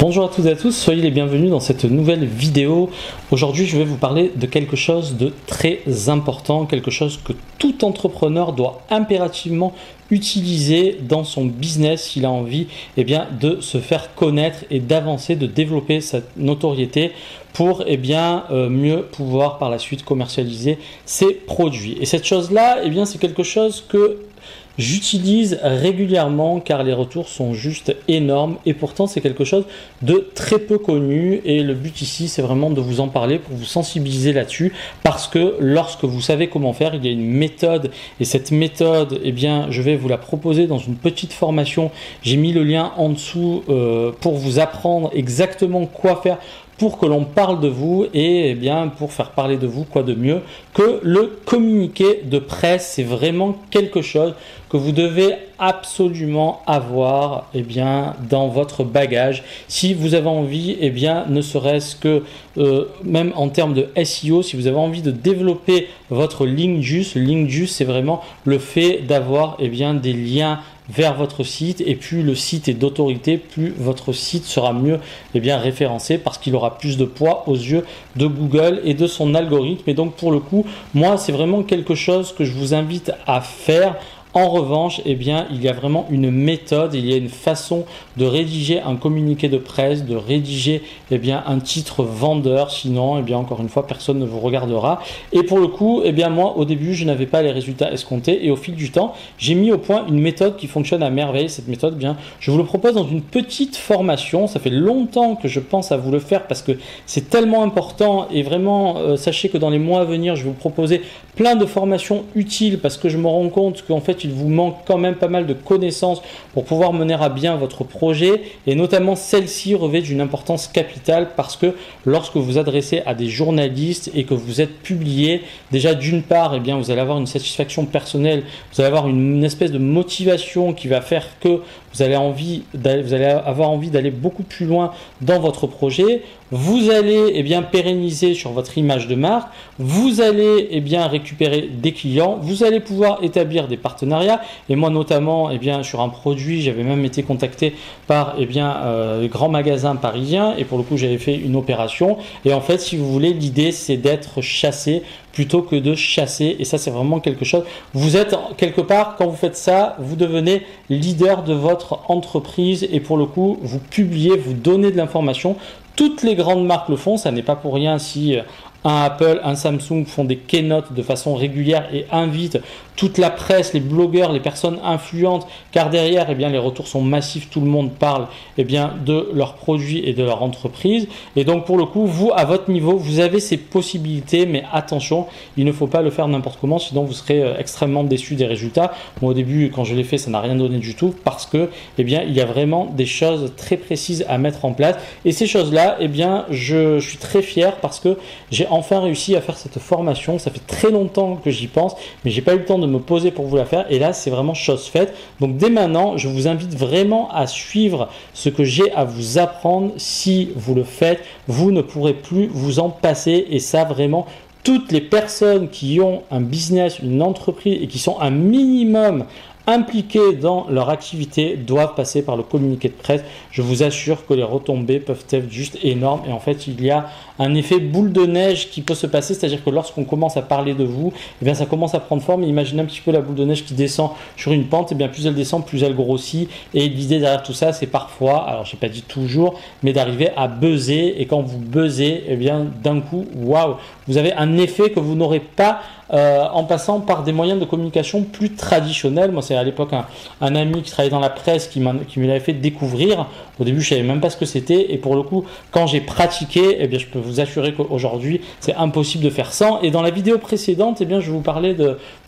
Bonjour à toutes et à tous, soyez les bienvenus dans cette nouvelle vidéo. Aujourd'hui, je vais vous parler de quelque chose de très important, quelque chose que tout entrepreneur doit impérativement utiliser dans son business s'il a envie de se faire connaître et d'avancer, de développer sa notoriété pour mieux pouvoir par la suite commercialiser ses produits. Et cette chose-là, c'est quelque chose que j'utilise régulièrement car les retours sont juste énormes et pourtant c'est quelque chose de très peu connu et le but ici c'est vraiment de vous en parler pour vous sensibiliser là-dessus parce que lorsque vous savez comment faire, il y a une méthode et cette méthode je vais vous la proposer dans une petite formation. J'ai mis le lien en dessous pour vous apprendre exactement quoi faire pour que l'on parle de vous et pour faire parler de vous, quoi de mieux que le communiqué de presse. C'est vraiment quelque chose que vous devez absolument avoir dans votre bagage si vous avez envie, ne serait-ce que même en termes de SEO, si vous avez envie de développer votre ligne juice. Le ligne juice, c'est vraiment le fait d'avoir des liens vers votre site, et plus le site est d'autorité, plus votre site sera mieux référencé parce qu'il aura plus de poids aux yeux de Google et de son algorithme. Et donc pour le coup, moi c'est vraiment quelque chose que je vous invite à faire. En revanche, il y a vraiment une méthode, il y a une façon de rédiger un communiqué de presse, de rédiger un titre vendeur, sinon encore une fois personne ne vous regardera. Et pour le coup, moi au début je n'avais pas les résultats escomptés et au fil du temps j'ai mis au point une méthode qui fonctionne à merveille. Cette méthode, je vous le propose dans une petite formation. Ça fait longtemps que je pense à vous le faire parce que c'est tellement important et vraiment sachez que dans les mois à venir je vais vous proposer plein de formations utiles parce que je me rends compte qu'en fait il vous manque quand même pas mal de connaissances pour pouvoir mener à bien votre projet et notamment celle-ci revêt d'une importance capitale parce que lorsque vous vous adressez à des journalistes et que vous êtes publié, déjà d'une part vous allez avoir une satisfaction personnelle, vous allez avoir une espèce de motivation qui va faire que vous allez avoir envie d'aller beaucoup plus loin dans votre projet. Vous allez pérenniser sur votre image de marque, vous allez récupérer des clients, vous allez pouvoir établir des partenariats. Et moi notamment sur un produit, j'avais même été contacté par les grands magasins parisiens et pour le coup j'avais fait une opération. Et en fait, si vous voulez, l'idée c'est d'être chassé plutôt que de chasser, et ça c'est vraiment quelque chose. Vous êtes quelque part, quand vous faites ça, vous devenez leader de votre entreprise et pour le coup vous publiez, vous donnez de l'information. Toutes les grandes marques le font, ça n'est pas pour rien si un Apple, un Samsung font des keynotes de façon régulière et invitent toute la presse, les blogueurs, les personnes influentes, car derrière, les retours sont massifs, tout le monde parle de leurs produits et de leur entreprise. Et donc pour le coup, vous, à votre niveau, vous avez ces possibilités, mais attention, il ne faut pas le faire n'importe comment, sinon vous serez extrêmement déçu des résultats. Moi au début, quand je l'ai fait, ça n'a rien donné du tout, parce que il y a vraiment des choses très précises à mettre en place. Et ces choses-là, je suis très fier parce que j'ai enfin réussi à faire cette formation. Ça fait très longtemps que j'y pense, mais j'ai pas eu le temps de me poser pour vous la faire. Et là, c'est vraiment chose faite. Donc dès maintenant, je vous invite vraiment à suivre ce que j'ai à vous apprendre. Si vous le faites, vous ne pourrez plus vous en passer. Et ça, vraiment, toutes les personnes qui ont un business, une entreprise et qui sont un minimum impliqués dans leur activité doivent passer par le communiqué de presse. Je vous assure que les retombées peuvent être juste énormes et en fait il y a un effet boule de neige qui peut se passer, c'est-à-dire que lorsqu'on commence à parler de vous, ça commence à prendre forme. Imaginez un petit peu la boule de neige qui descend sur une pente, plus elle descend, plus elle grossit, et l'idée derrière tout ça, c'est parfois, alors je n'ai pas dit toujours, mais d'arriver à buzzer, et quand vous buzzez, d'un coup, waouh, vous avez un effet que vous n'aurez pas en passant par des moyens de communication plus traditionnels. Moi, c'est à l'époque un ami qui travaillait dans la presse qui me l'avait fait découvrir. Au début, je savais même pas ce que c'était, et pour le coup, quand j'ai pratiqué, je peux vous assurer qu'aujourd'hui, c'est impossible de faire sans. Et dans la vidéo précédente, je vous parlais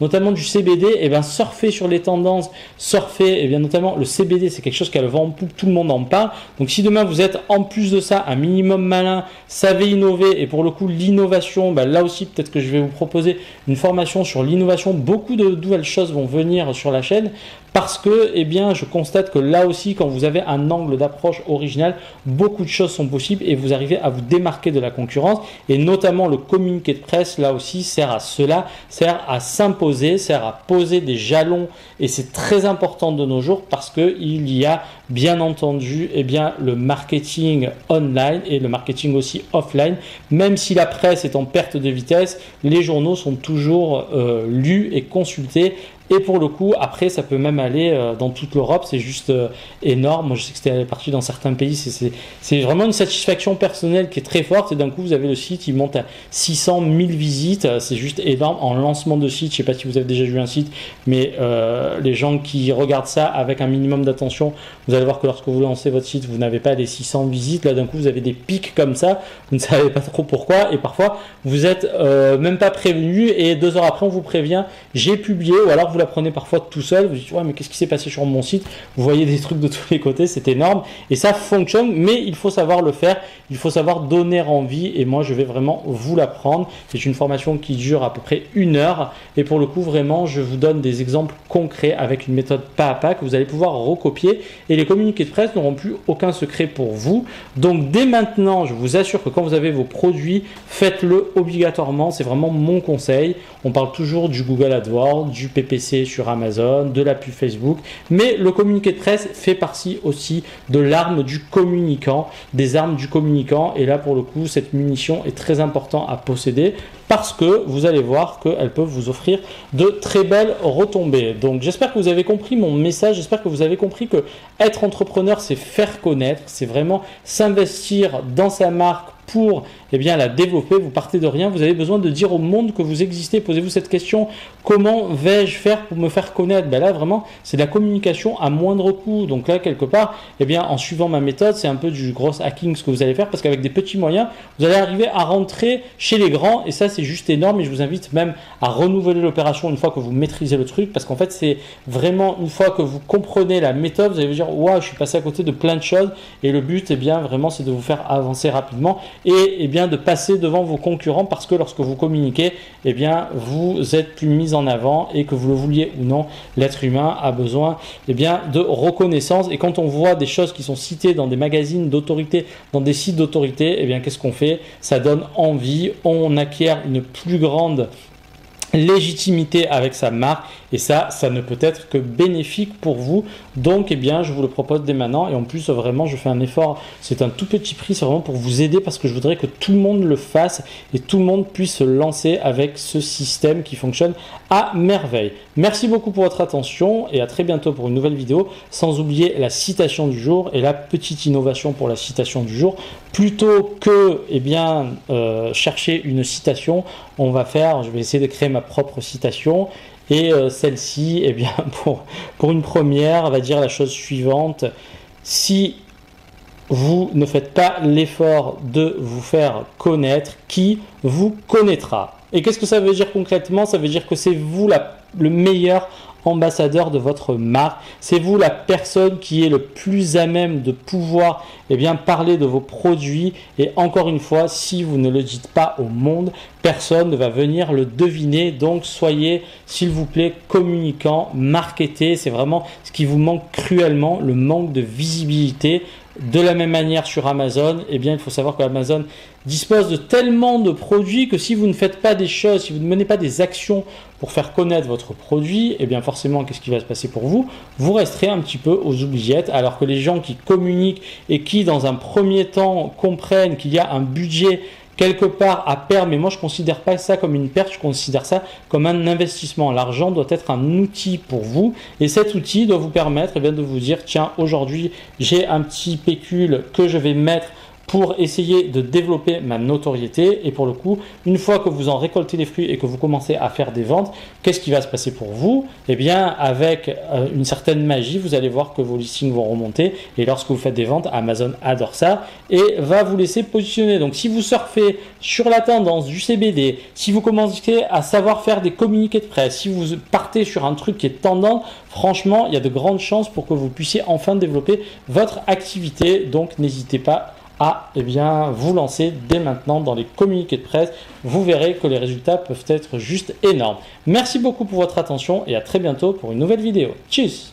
notamment du CBD. Surfer sur les tendances, surfer, notamment le CBD, c'est quelque chose qui a le vent en poupe, tout le monde en parle. Donc, si demain vous êtes en plus de ça un minimum malin, savez innover, et pour le coup, l'innovation, là aussi, peut-être que je vais vous proposer une formation sur l'innovation. Beaucoup de nouvelles choses vont venir sur la chaîne parce que eh bien, je constate que là aussi, quand vous avez un angle d'approche original, beaucoup de choses sont possibles et vous arrivez à vous démarquer de la concurrence. Et notamment le communiqué de presse, là aussi, sert à cela, sert à s'imposer, sert à poser des jalons. Et c'est très important de nos jours parce qu'il y a bien entendu eh bien, le marketing online et le marketing aussi offline. Même si la presse est en perte de vitesse, les journaux sont toujours lus et consultés. Et pour le coup, après, ça peut même aller dans toute l'Europe, c'est juste énorme. Moi, je sais que c'était parti dans certains pays. C'est vraiment une satisfaction personnelle qui est très forte. Et d'un coup, vous avez le site, il monte à 600 000 visites. C'est juste énorme en lancement de site. Je ne sais pas si vous avez déjà vu un site, mais les gens qui regardent ça avec un minimum d'attention, vous allez voir que lorsque vous lancez votre site, vous n'avez pas les 600 visites. Là, d'un coup, vous avez des pics comme ça. Vous ne savez pas trop pourquoi. Et parfois, vous n'êtes même pas prévenu. Et 2 heures après, on vous prévient, j'ai publié. Ou alors, vous la prenez parfois tout seul, vous dites ouais mais qu'est-ce qui s'est passé sur mon site, vous voyez des trucs de tous les côtés, c'est énorme et ça fonctionne, mais il faut savoir le faire, il faut savoir donner envie et moi je vais vraiment vous l'apprendre. C'est une formation qui dure à peu près 1 heure et pour le coup vraiment je vous donne des exemples concrets avec une méthode pas à pas que vous allez pouvoir recopier et les communiqués de presse n'auront plus aucun secret pour vous. Donc dès maintenant je vous assure que quand vous avez vos produits, faites-le obligatoirement, c'est vraiment mon conseil. On parle toujours du Google AdWords, du PPC sur Amazon, de la pub Facebook, mais le communiqué de presse fait partie aussi de l'arme du communicant, des armes du communicant, et là pour le coup cette munition est très importante à posséder parce que vous allez voir qu'elles peuvent vous offrir de très belles retombées. Donc j'espère que vous avez compris mon message, j'espère que vous avez compris que être entrepreneur c'est faire connaître, c'est vraiment s'investir dans sa marque pour eh bien, la développer. Vous partez de rien, vous avez besoin de dire au monde que vous existez. Posez-vous cette question, comment vais-je faire pour me faire connaître? Ben là vraiment c'est de la communication à moindre coût. Donc là quelque part eh bien, en suivant ma méthode c'est un peu du gros hacking ce que vous allez faire parce qu'avec des petits moyens vous allez arriver à rentrer chez les grands et ça c'est juste énorme et je vous invite même à renouveler l'opération une fois que vous maîtrisez le truc parce qu'en fait c'est vraiment une fois que vous comprenez la méthode vous allez vous dire waouh je suis passé à côté de plein de choses et le but eh bien vraiment c'est de vous faire avancer rapidement et eh bien de passer devant vos concurrents parce que lorsque vous communiquez eh bien vous êtes plus mis en avant et que vous le vouliez ou non l'être humain a besoin eh bien de reconnaissance et quand on voit des choses qui sont citées dans des magazines d'autorité, dans des sites d'autorité eh bien qu'est-ce qu'on fait? Ça donne envie, on acquiert une plus grande légitimité avec sa marque et ça ne peut être que bénéfique pour vous. Donc eh bien je vous le propose dès maintenant et en plus vraiment je fais un effort, c'est un tout petit prix, c'est vraiment pour vous aider parce que je voudrais que tout le monde le fasse et tout le monde puisse se lancer avec ce système qui fonctionne à merveille. Merci beaucoup pour votre attention et à très bientôt pour une nouvelle vidéo, sans oublier la citation du jour et la petite innovation pour la citation du jour. Plutôt que eh bien, chercher une citation, je vais essayer de créer ma propre citation et celle-ci, eh bien, pour une première, va dire la chose suivante. Si vous ne faites pas l'effort de vous faire connaître, qui vous connaîtra? Et qu'est-ce que ça veut dire concrètement? Ça veut dire que c'est vous le meilleur ambassadeur de votre marque, c'est vous la personne qui est le plus à même de pouvoir eh bien, parler de vos produits et encore une fois, si vous ne le dites pas au monde, personne ne va venir le deviner. Donc soyez s'il vous plaît communicant, marketez, c'est vraiment ce qui vous manque cruellement, le manque de visibilité. De la même manière sur Amazon, eh bien, il faut savoir qu'Amazon dispose de tellement de produits que si vous ne faites pas des choses, si vous ne menez pas des actions pour faire connaître votre produit, eh bien forcément, qu'est-ce qui va se passer pour vous? Vous resterez un petit peu aux oubliettes, alors que les gens qui communiquent et qui, dans un premier temps, comprennent qu'il y a un budget quelque part à perdre, mais moi je ne considère pas ça comme une perte, je considère ça comme un investissement. L'argent doit être un outil pour vous et cet outil doit vous permettre eh bien, de vous dire tiens aujourd'hui j'ai un petit pécule que je vais mettre pour essayer de développer ma notoriété et pour le coup, une fois que vous en récoltez les fruits et que vous commencez à faire des ventes, qu'est-ce qui va se passer pour vous? Eh bien, avec une certaine magie, vous allez voir que vos listings vont remonter et lorsque vous faites des ventes, Amazon adore ça et va vous laisser positionner. Donc, si vous surfez sur la tendance du CBD, si vous commencez à savoir faire des communiqués de presse, si vous partez sur un truc qui est tendance, franchement, il y a de grandes chances pour que vous puissiez enfin développer votre activité. Donc, n'hésitez pas à eh bien, vous lancer dès maintenant dans les communiqués de presse. Vous verrez que les résultats peuvent être juste énormes. Merci beaucoup pour votre attention et à très bientôt pour une nouvelle vidéo. Tchuss!